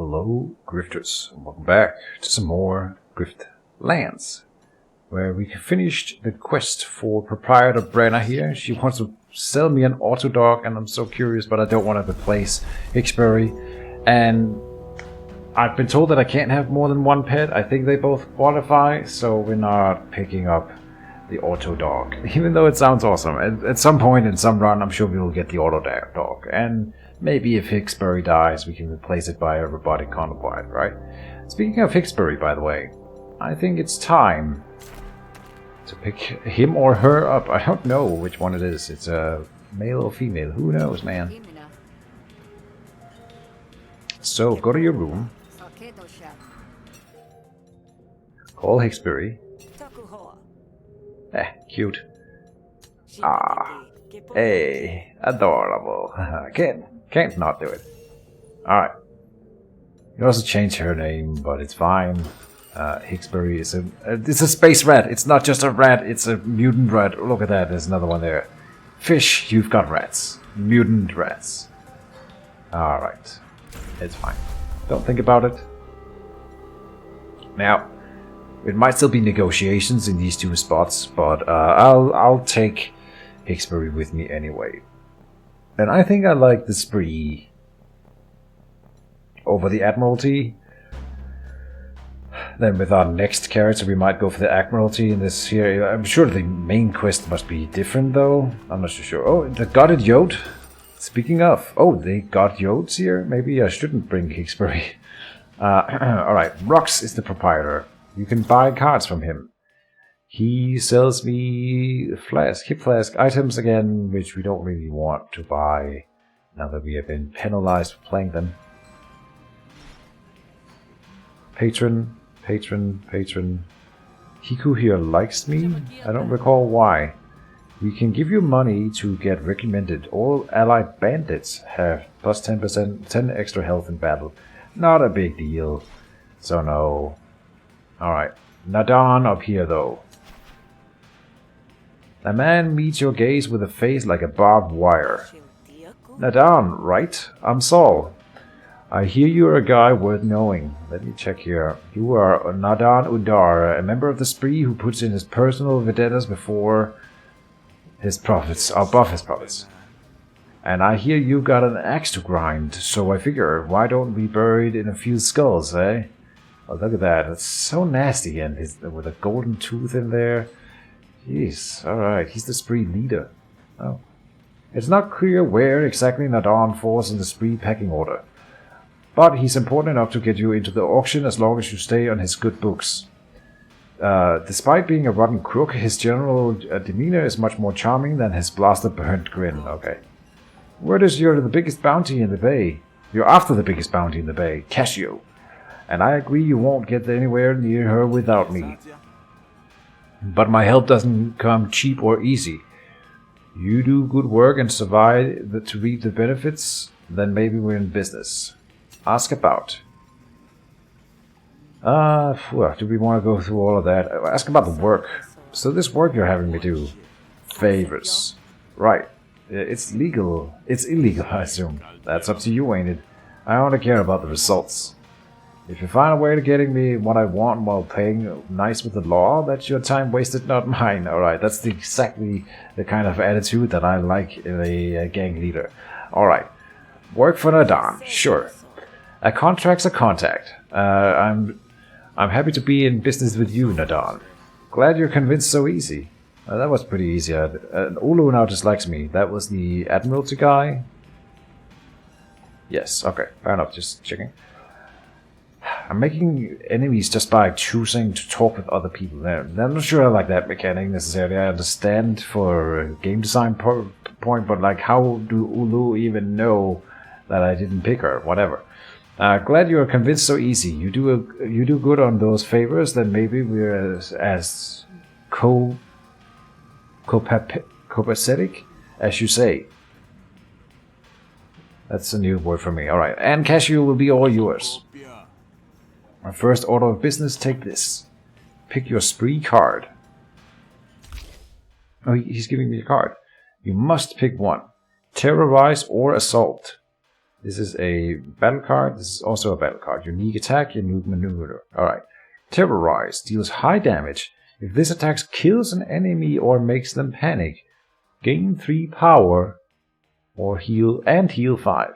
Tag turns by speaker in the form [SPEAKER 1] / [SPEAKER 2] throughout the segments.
[SPEAKER 1] Hello, Grifters, and welcome back to some more Griftlands, where we finished the quest for Proprietor Brenna here. She wants to sell me an auto dog, and I'm so curious, but I don't want to replace Hixbury. And I've been told that I can't have more than one pet. I think they both qualify, so we're not picking up the auto dog, even though it sounds awesome. At some point in some run, I'm sure we will get the auto dog, and maybe if Hixbury dies, we can replace it by a robotic convoy, right? Speaking of Hixbury, by the way, I think it's time to pick him or her up. I don't know which one it is. It's a male or female. Who knows, man? So, go to your room. Call Hixbury. Cute. Ah. Hey, adorable. Can't not do it. Alright. You can also change her name, but it's fine. Hixbury is it's a space rat. It's not just a rat, it's a mutant rat. Look at that, there's another one there. Fish, you've got rats. Mutant rats. Alright. It's fine. Don't think about it. Now, it might still be negotiations in these two spots, but I'll take Hixbury with me anyway. And I think I like the spree over the Admiralty. Then with our next character we might go for the Admiralty in this here. I'm sure the main quest must be different though. I'm not so sure. Oh, the Godded Yode. Speaking of, oh, they got Yodes here? Maybe I shouldn't bring Hixbury. Alright, Rox is the proprietor. You can buy cards from him. He sells me hip flask items again, which we don't really want to buy now that we have been penalized for playing them. Patron. Hiku here likes me? I don't recall why. We can give you money to get recommended. All allied bandits have plus 10%, 10 extra health in battle. Not a big deal. So no. Alright. Nadan up here though. A man meets your gaze with a face like a barbed wire. Nadan, right? I'm Saul. I hear you're a guy worth knowing. Let me check here. You are Nadan Udar, a member of the spree who puts in his personal vendettas before his profits, above his profits. And I hear you've got an axe to grind, so I figure, why don't we bury it in a few skulls, eh? Oh, look at that. It's so nasty, and with a golden tooth in there. Jeez, alright, he's the spree leader. Oh. It's not clear where exactly Nadan falls in the spree pecking order. But he's important enough to get you into the auction as long as you stay on his good books. Despite being a rotten crook, his general demeanor is much more charming than his blaster-burnt grin. Okay. Word is you're the biggest bounty in the bay. You're after the biggest bounty in the bay, Casio. And I agree you won't get anywhere near her without me. But my help doesn't come cheap or easy. You do good work and survive to reap the benefits, then maybe we're in business. Ask about. Do we want to go through all of that? Ask about the work. So this work you're having me do. Favors. Right. It's legal. It's illegal, I assume. That's up to you, ain't it? I only care about the results. If you find a way to getting me what I want while playing nice with the law, that's your time wasted, not mine. Alright, that's exactly the kind of attitude that I like in a gang leader. Alright. Work for Nadan, sure. A contract's a contact. I'm happy to be in business with you, Nadan. Glad you're convinced so easy. That was pretty easy. Ulu now dislikes me. That was the Admiralty guy? Yes, okay, fair enough, just checking. I'm making enemies just by choosing to talk with other people. I'm not sure I like that mechanic necessarily. I understand for a game design point, but like, how do Ulu even know that I didn't pick her? Whatever. Glad you are convinced so easy. You do good on those favors, then maybe we're as copacetic as you say. That's a new word for me. Alright, and Cashew will be all yours. My first order of business, take this. Pick your spree card. Oh, he's giving me a card. You must pick one. Terrorize or assault. This is a battle card. This is also a battle card. Unique attack, unique maneuver. Alright. Terrorize. Deals high damage. If this attack kills an enemy or makes them panic, gain 3 power or heal 5.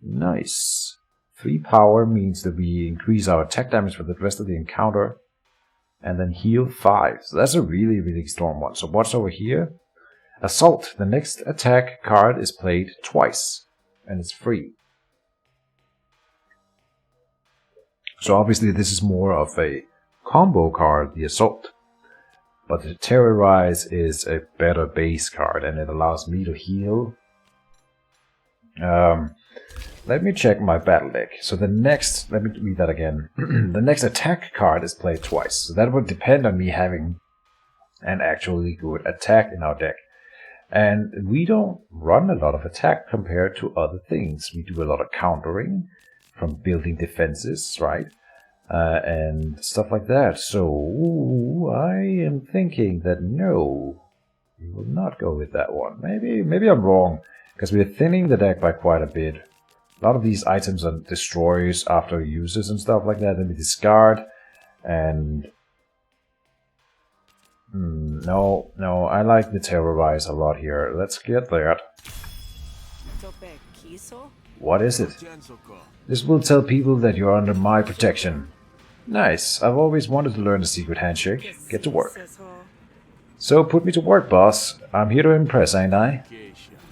[SPEAKER 1] Nice. 3 power means that we increase our attack damage for the rest of the encounter. And then heal 5. So that's a really, really strong one. So what's over here? Assault. The next attack card is played twice. And it's free. So obviously this is more of a combo card, the Assault. But the Terrorize is a better base card and it allows me to heal. Let me check my battle deck. So the next, let me read that again. The next attack card is played twice. So that would depend on me having an actually good attack in our deck. And we don't run a lot of attack compared to other things. We do a lot of countering from building defenses, right? And stuff like that. So I am thinking that no, we will not go with that one. Maybe I'm wrong, because we are thinning the deck by quite a bit. A lot of these items are destroys after uses and stuff like that, and we discard. And no, I like the Terrorize a lot here. Let's get that. What is it? This will tell people that you're under my protection. Nice. I've always wanted to learn the secret handshake. Get to work. So put me to work, boss. I'm here to impress, ain't I?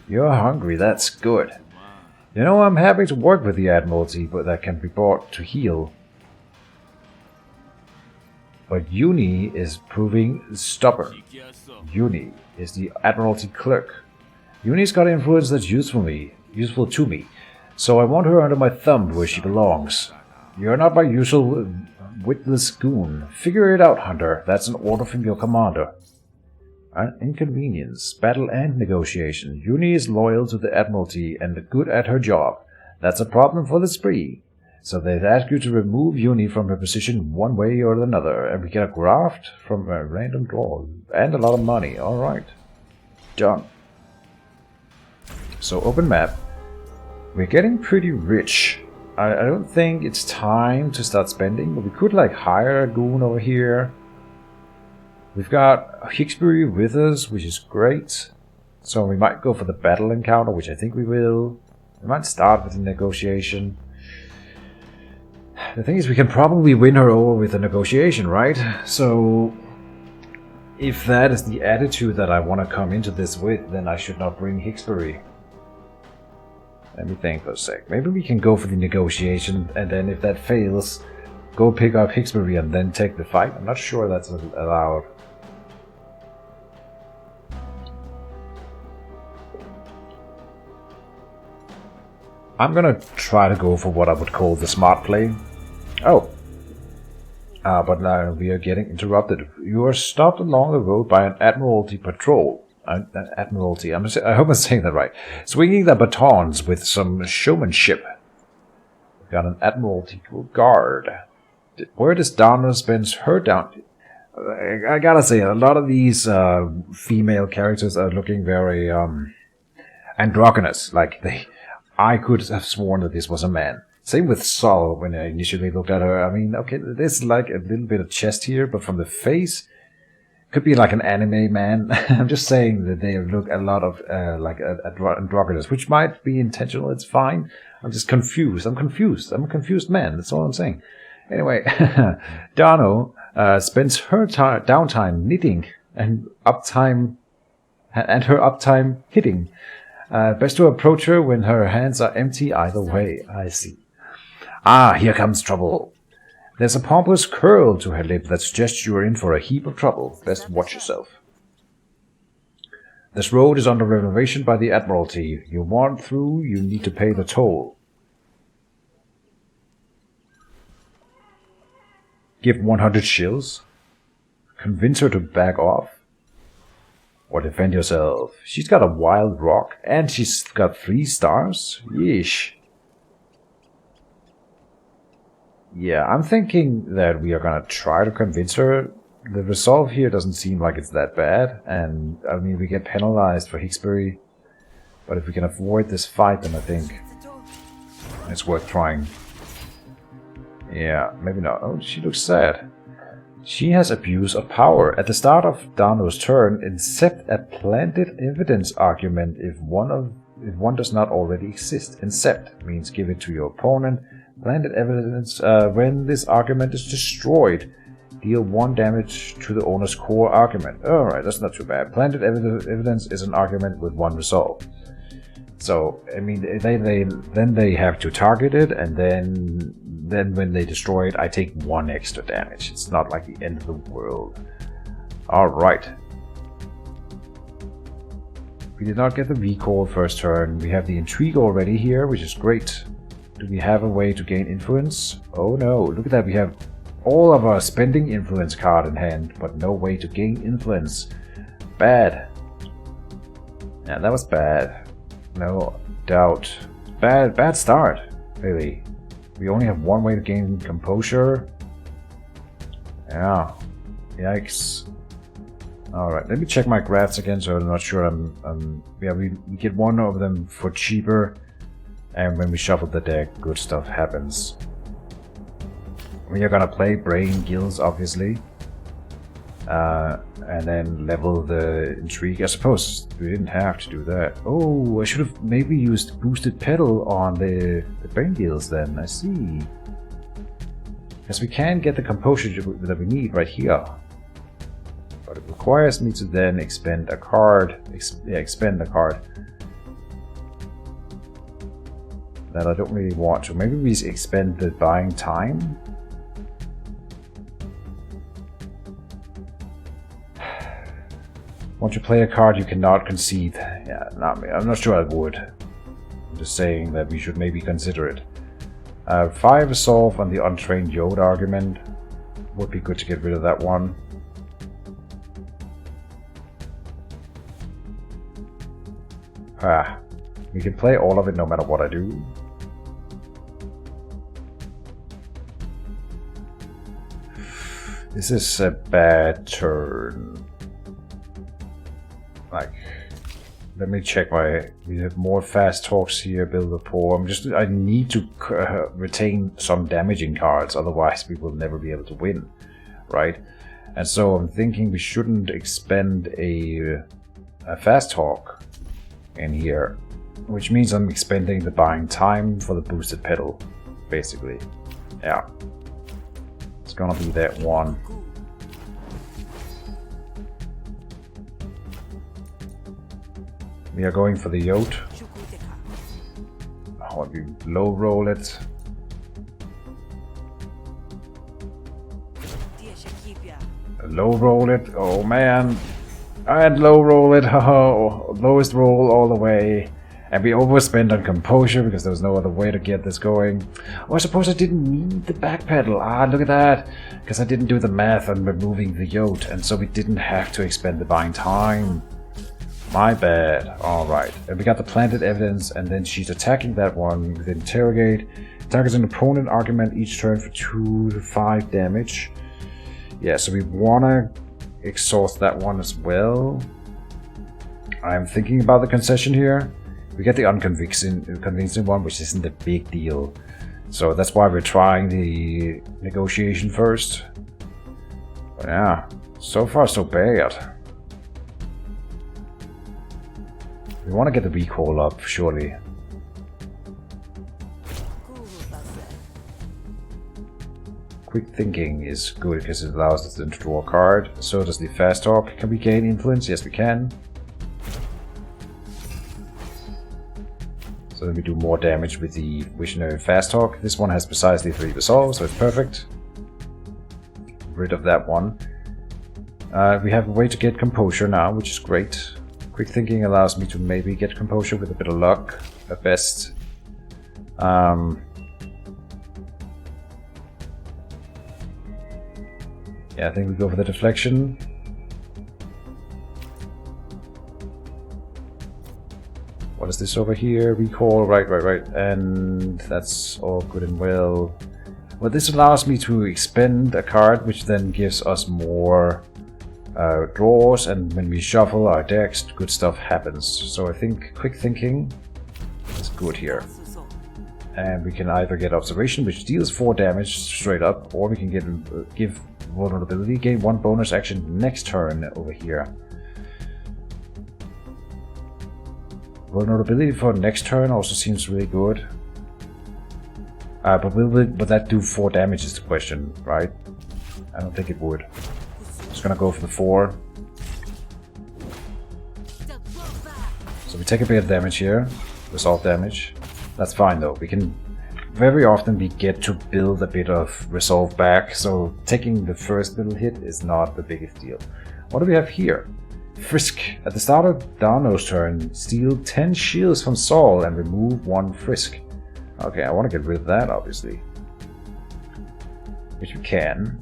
[SPEAKER 1] You're hungry, that's good. You know, I'm happy to work with the Admiralty, but that can be brought to heel. But Uni is proving stubborn. Uni is the Admiralty clerk. Uni's got influence that's useful to me. So I want her under my thumb where she belongs. You're not my usual witless goon. Figure it out, Hunter. That's an order from your commander. An inconvenience, battle and negotiation. Uni is loyal to the Admiralty and good at her job. That's a problem for the spree. So they've asked you to remove Uni from her position one way or another, and we get a graft from a random draw. And a lot of money. Alright. Done. So open map. We're getting pretty rich. I don't think it's time to start spending, but we could like hire a goon over here. We've got Hixbury with us, which is great. So we might go for the battle encounter, which I think we will. We might start with the negotiation. The thing is, we can probably win her over with a negotiation, right? So if that is the attitude that I want to come into this with, then I should not bring Hixbury. Let me think for a sec. Maybe we can go for the negotiation, and then if that fails, go pick up Hixbury and then take the fight. I'm not sure that's allowed. I'm gonna try to go for what I would call the smart play. Oh. But now we are getting interrupted. You are stopped along the road by an Admiralty patrol. Admiralty, I hope I'm saying that right. Swinging the batons with some showmanship. We've got an Admiralty guard. Where does Donna spends her down? I gotta say, a lot of these female characters are looking very androgynous. Like I could have sworn that this was a man. Same with Sol when I initially looked at her. I mean, okay, there's like a little bit of chest here, but from the face, could be like an anime man. I'm just saying that they look a lot of like androgynous, which might be intentional. It's fine. I'm just confused. I'm a confused man. That's all I'm saying. Anyway, Dano spends her downtime knitting and her uptime hitting. Best to approach her when her hands are empty either way. I see. Ah, here comes trouble. There's a pompous curl to her lip that suggests you are in for a heap of trouble. Best watch yourself. This road is under renovation by the Admiralty. You want through, you need to pay the toll. Give 100 shills. Convince her to back off. Or defend yourself. She's got a wild rock, and she's got 3 stars? Yeesh. Yeah, I'm thinking that we are gonna try to convince her. The resolve here doesn't seem like it's that bad, and I mean, we get penalized for Hixbury. But if we can avoid this fight, then I think it's worth trying. Yeah, maybe not. Oh, she looks sad. She has abuse of power. At the start of Dano's turn, incept a planted evidence argument if one does not already exist. Incept means give it to your opponent. Planted evidence, when this argument is destroyed, deal 1 damage to the owner's core argument. Alright, that's not too bad. Planted evidence is an argument with 1 resolve. So, I mean, then they have to target it, and then when they destroy it, I take 1 extra damage. It's not like the end of the world. Alright. We did not get the recall first turn. We have the intrigue already here, which is great. Do we have a way to gain influence? Oh no, look at that. We have all of our spending influence card in hand, but no way to gain influence. Bad. Yeah, that was bad. No doubt. Bad start, really. We only have 1 way to gain composure. Yeah. Yikes. Alright, let me check my graphs again, so I'm not sure yeah, we get 1 of them for cheaper, and when we shuffle the deck, good stuff happens. We are gonna play Brain Gills, obviously. And then level the intrigue. I suppose we didn't have to do that. Oh, I should have maybe used boosted pedal on the Brain Gills then. I see. Because we can get the composure that we need right here. But it requires me to then expend a card. Expend a card. That I don't really want to. Maybe we expend the buying time. Once you play a card you cannot concede. Yeah, I'm not sure I would. I'm just saying that we should maybe consider it. 5 resolve on the untrained Yod argument. Would be good to get rid of that one. We can play all of it no matter what I do. This is a bad turn. Like, let me check we have more fast talks here, build rapport. I need to retain some damaging cards, otherwise we will never be able to win, right? And so I'm thinking we shouldn't expend a fast talk in here, which means I'm expending the buying time for the boosted pedal, basically. Yeah. It's gonna be that one. We are going for the Yod. Oh, we low roll it. Low roll it. Oh man. And low roll it. Oh, lowest roll all the way. And we overspend on composure because there was no other way to get this going. Oh, I suppose I didn't need the back pedal. Ah, look at that. Because I didn't do the math on removing the Yod. And so we didn't have to expend the buying time. My bad. Alright. And we got the planted evidence, and then she's attacking that one with interrogate. Targets an opponent argument each turn for 2 to 5 damage. Yeah, so we wanna exhaust that one as well. I'm thinking about the concession here. We get the convincing one, which isn't a big deal. So that's why we're trying the negotiation first. But yeah, so far so bad. We want to get the recall up, surely. Quick thinking is good because it allows us to draw a card. So does the fast talk. Can we gain influence? Yes, we can. So then we do more damage with the visionary fast talk. This one has precisely 3 resolve, so it's perfect. Rid of that one. We have a way to get composure now, which is great. Quick thinking allows me to maybe get composure with a bit of luck, at best. Yeah, I think we go for the deflection. What is this over here? Recall, right. And that's all good and well. Well, this allows me to expend a card, which then gives us more drawers, and when we shuffle our decks, good stuff happens. So I think quick thinking is good here. And we can either get observation, which deals 4 damage straight up, or we can give vulnerability, gain 1 bonus action next turn over here. Vulnerability for next turn also seems really good. But will that do 4 damage is the question, right? I don't think it would. Just gonna go for the 4. So we take a bit of damage here, resolve damage. That's fine though. We can very often get to build a bit of resolve back, so taking the first little hit is not the biggest deal. What do we have here? Frisk. At the start of Darno's turn, steal 10 shields from Saul and remove 1 Frisk. Okay, I want to get rid of that, obviously. Which we can.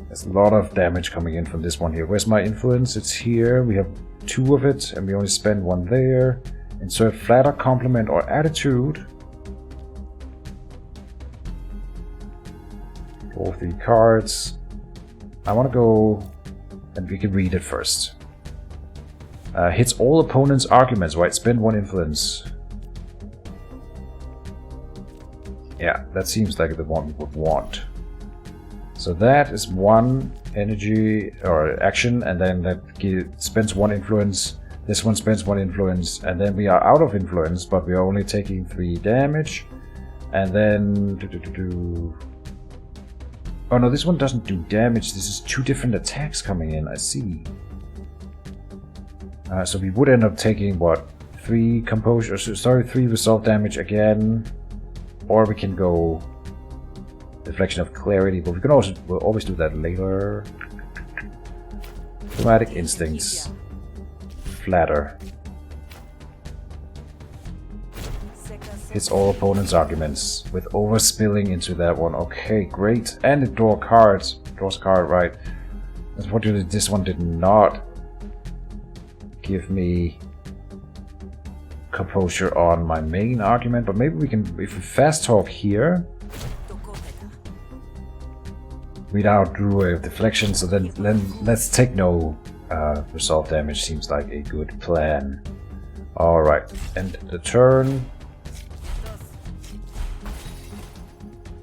[SPEAKER 1] There's a lot of damage coming in from this one here. Where's my influence? It's here. We have 2 of it, and we only spend 1 there. Insert flatter, compliment, or attitude. Draw 3 cards. I want to go, and we can read it first. Hits all opponents' arguments, right? Spend 1 influence. Yeah, that seems like the one we would want. So that is 1 energy or action, and then that spends 1 influence. This one spends 1 influence, and then we are out of influence, but we are only taking 3 damage. And then... Oh no, this one doesn't do damage. This is 2 different attacks coming in, I see. So we would end up taking, what, 3 composure... Sorry, 3 resolve damage again. Or we can go Deflection of Clarity, but we can also... We'll always do that later. Dramatic Instincts. Flatter. Hits all opponents' arguments with overspilling into that one. Okay, great. And it draws cards. Draws a card, right. Unfortunately, this one did not give me composure on my main argument, but maybe we can, if we fast talk here, we now drew a deflection, so then let's take no resolve damage. Seems like a good plan. Alright, end the turn.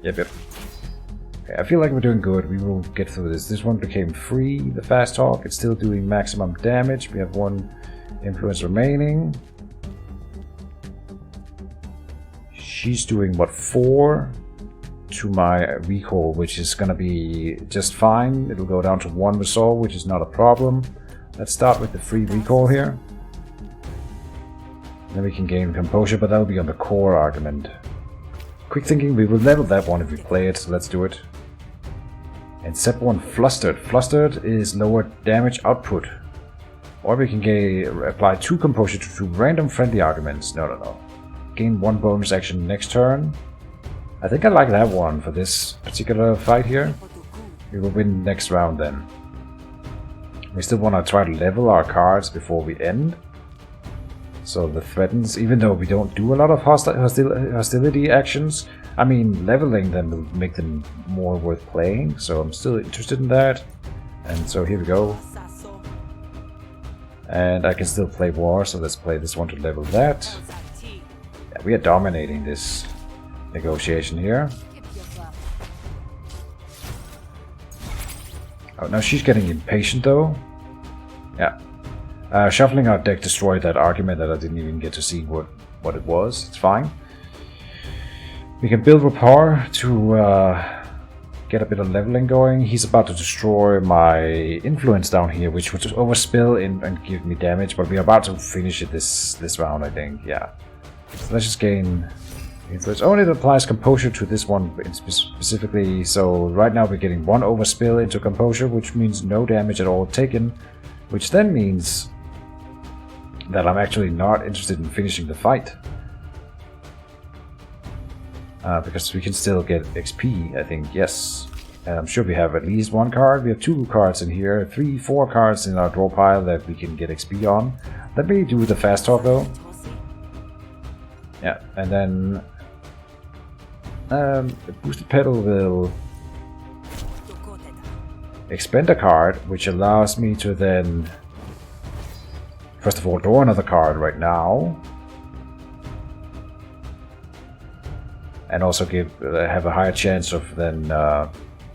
[SPEAKER 1] Yep. Okay, I feel like we're doing good. We will get through this. This one became free, the fast talk. It's still doing maximum damage. We have 1 influence remaining. She's doing, what, 4 to my recall, which is gonna be just fine. It'll go down to 1 resolve, which is not a problem. Let's start with the free recall here. Then we can gain composure, but that'll be on the core argument. Quick thinking, we will level that one if we play it, so let's do it. And step 1, Flustered. Flustered is lower damage output. Or we can apply 2 composure to 2 random friendly arguments. No. Gain 1 bonus action next turn. I think I like that one for this particular fight here. We will win next round then. We still want to try to level our cards before we end. So the threatens, even though we don't do a lot of hostility actions, I mean, leveling them will make them more worth playing, so I'm still interested in that. And so here we go. And I can still play war, so let's play this one to level that. Yeah, we are dominating this negotiation here. Oh, now she's getting impatient though. Yeah. Shuffling our deck destroyed that argument that I didn't even get to see what it was. It's fine. We can build rapport to get a bit of leveling going. He's about to destroy my influence down here, which would overspill and give me damage, but we're about to finish it this round, I think. Yeah. So let's just gain influence. Oh, and it applies composure to this one specifically. So right now we're getting 1 overspill into composure, which means no damage at all taken, which then means that I'm actually not interested in finishing the fight. Because we can still get XP, I think, yes. And I'm sure we have at least 1 card. We have 2 cards in here, 3, 4 cards in our draw pile that we can get XP on. Let me do the fast talk though. Yeah, and then the boosted pedal will expend a card, which allows me to then, first of all, draw another card right now. And also have a higher chance of then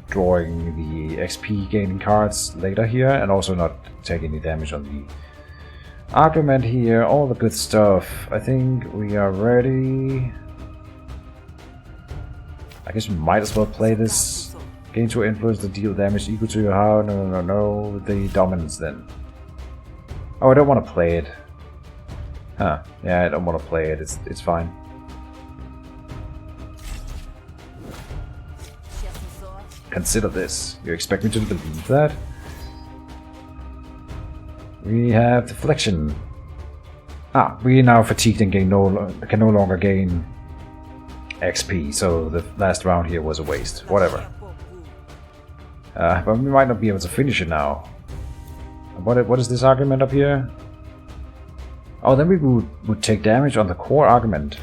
[SPEAKER 1] drawing the XP gaining cards later here, and also not take any damage on the argument here. All the good stuff. I think we are ready. I guess we might as well play this. Gain to influence the deal damage equal to your how. No. The dominance then. Oh, I don't want to play it. Huh. Yeah, I don't want to play it. It's fine. Consider this. You expect me to believe that? We have deflection. Ah, we are now fatigued and can no longer gain XP, so the last round here was a waste. Whatever. But we might not be able to finish it now. What is this argument up here? Oh, then we would take damage on the core argument.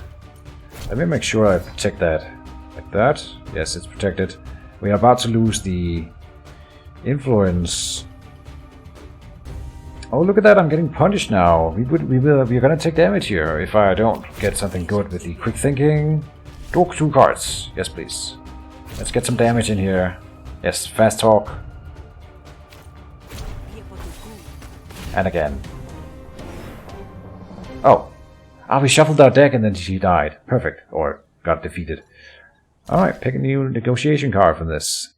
[SPEAKER 1] Let me make sure I protect that. Like that. Yes, it's protected. We are about to lose the influence. Oh, look at that! I'm getting punished now. We're gonna take damage here if I don't get something good with the quick thinking. Draw 2 cards. Yes, please. Let's get some damage in here. Yes, fast talk. And again. Oh. Ah, we shuffled our deck and then she died. Perfect. Or got defeated. Alright, pick a new negotiation card from this.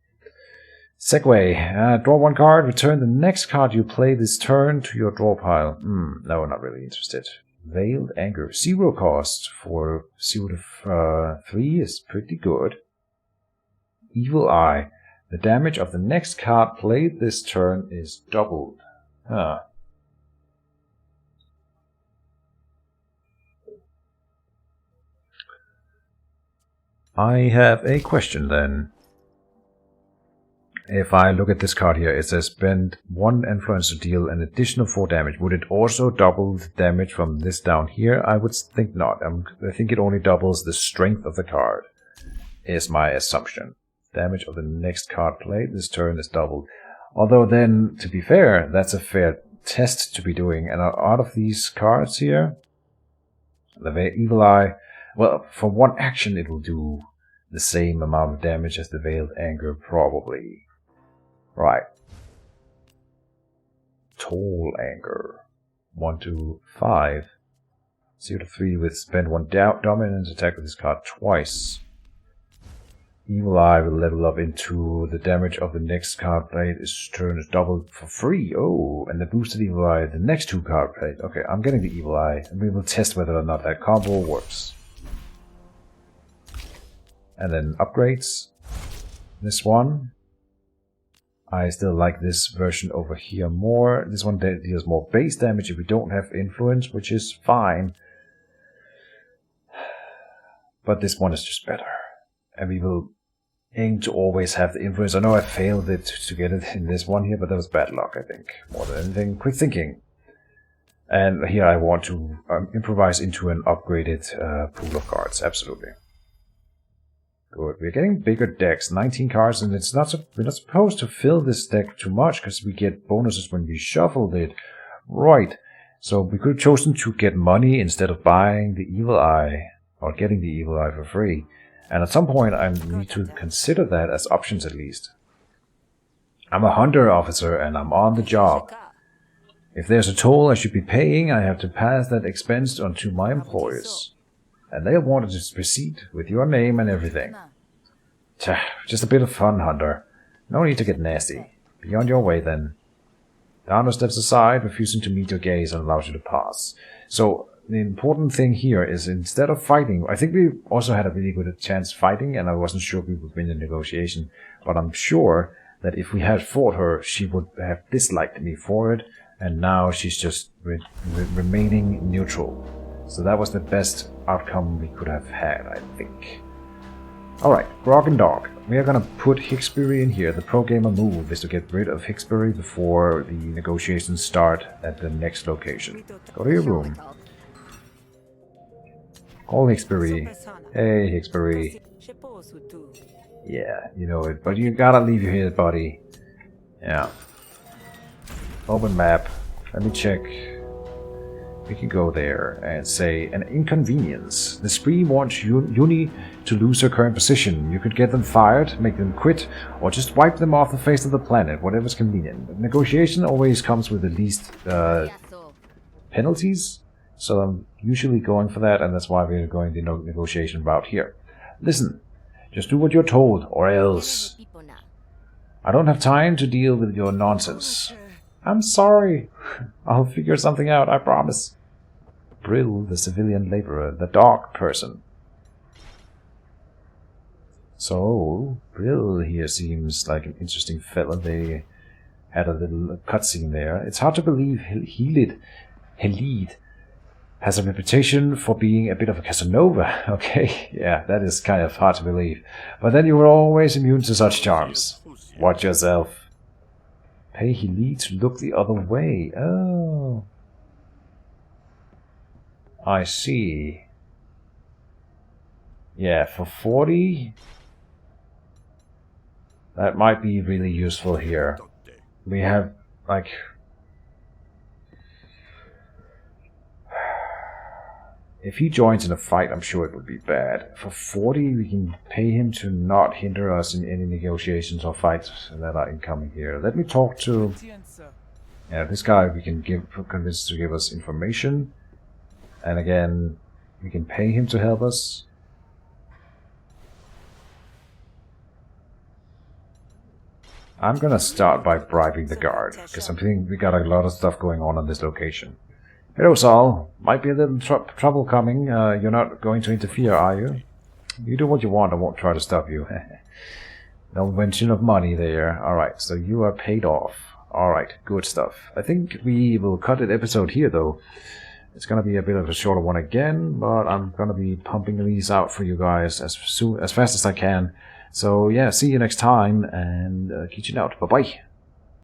[SPEAKER 1] Segue. Draw 1 card, return the next card you play this turn to your draw pile. No, not really interested. Veiled Anger. 0 cost for 0 to 3 is pretty good. Evil Eye. The damage of the next card played this turn is doubled. Huh. I have a question then. If I look at this card here, it says spend 1 influence to deal an additional 4 damage. Would it also double the damage from this down here? I would think not. I think it only doubles the strength of the card, is my assumption. Damage of the next card played this turn is doubled. Although then, to be fair, that's a fair test to be doing. And out of these cards here, the Evil Eye, well, for 1 action it will do the same amount of damage as the Veiled Anger, probably. Right. Tall Anger. 1 to 5. 0 to 3 with spend 1 dominance attack with this card twice. Evil Eye will level up into the damage of the next card played. Its turn is doubled for free. Oh, and the boosted Evil Eye, the next 2 card played. Okay, I'm getting the Evil Eye, and we will test whether or not that combo works. And then upgrades. This one. I still like this version over here more. This one deals more base damage if we don't have influence, which is fine. But this one is just better. And we will aim to always have the influence. I know I failed it to get it in this one here, but that was bad luck, I think. More than anything. Quick thinking. And here I want to improvise into an upgraded pool of cards. Absolutely. Good. We're getting bigger decks, 19 cards, and it's not we're not supposed to fill this deck too much because we get bonuses when we shuffled it. Right. So we could have chosen to get money instead of buying the Evil Eye or getting the Evil Eye for free. And at some point I need to consider that as options at least. I'm a hunter officer and I'm on the job. If there's a toll I should be paying, I have to pass that expense on to my employers. And they'll want to just proceed with your name and everything. Just a bit of fun, Hunter. No need to get nasty. Be on your way, then. The Hunter steps aside, refusing to meet your gaze, and allows you to pass. So, the important thing here is instead of fighting, I think we also had a really good chance fighting, and I wasn't sure we would win the negotiation. But I'm sure that if we had fought her, she would have disliked me for it, and now she's just remaining neutral. So that was the best outcome we could have had, I think. Alright, Grog and Dog. We are gonna put Hixbury in here. The pro-gamer move is to get rid of Hixbury before the negotiations start at the next location. Go to your room. Call Hixbury. Hey, Hixbury. Yeah, you know it, but you gotta leave your here, buddy. Yeah. Open map. Let me check. We can go there and say an inconvenience. The spree wants Uni to lose her current position. You could get them fired, make them quit, or just wipe them off the face of the planet, whatever's convenient. But negotiation always comes with the least penalties, so I'm usually going for that, and that's why we're going the negotiation route here. Listen, just do what you're told, or else. I don't have time to deal with your nonsense. I'm sorry. I'll figure something out, I promise. Brill, the civilian laborer, the dog person. So, Brill here seems like an interesting fella. They had a little cutscene there. It's hard to believe Helid has a reputation for being a bit of a Casanova. Okay, yeah, that is kind of hard to believe. But then you were always immune to such charms. Watch yourself. Pay Helid to look the other way. Oh. I see. Yeah, for 40... that might be really useful here. We have, like... if he joins in a fight, I'm sure it would be bad. For 40, we can pay him to not hinder us in any negotiations or fights that are incoming here. Let me talk to... yeah, this guy we can convince to give us information. And again, we can pay him to help us. I'm gonna start by bribing the guard, because I'm thinking we got a lot of stuff going on this location. Hello, Saul. Might be a little trouble coming. You're not going to interfere, are you? You do what you want, I won't try to stop you. No mention of money there. Alright, so you are paid off. Alright, good stuff. I think we will cut an episode here, though. It's gonna be a bit of a shorter one again, but I'm gonna be pumping these out for you guys as fast as I can. So yeah, see you next time, and Keejchen out. Bye-bye.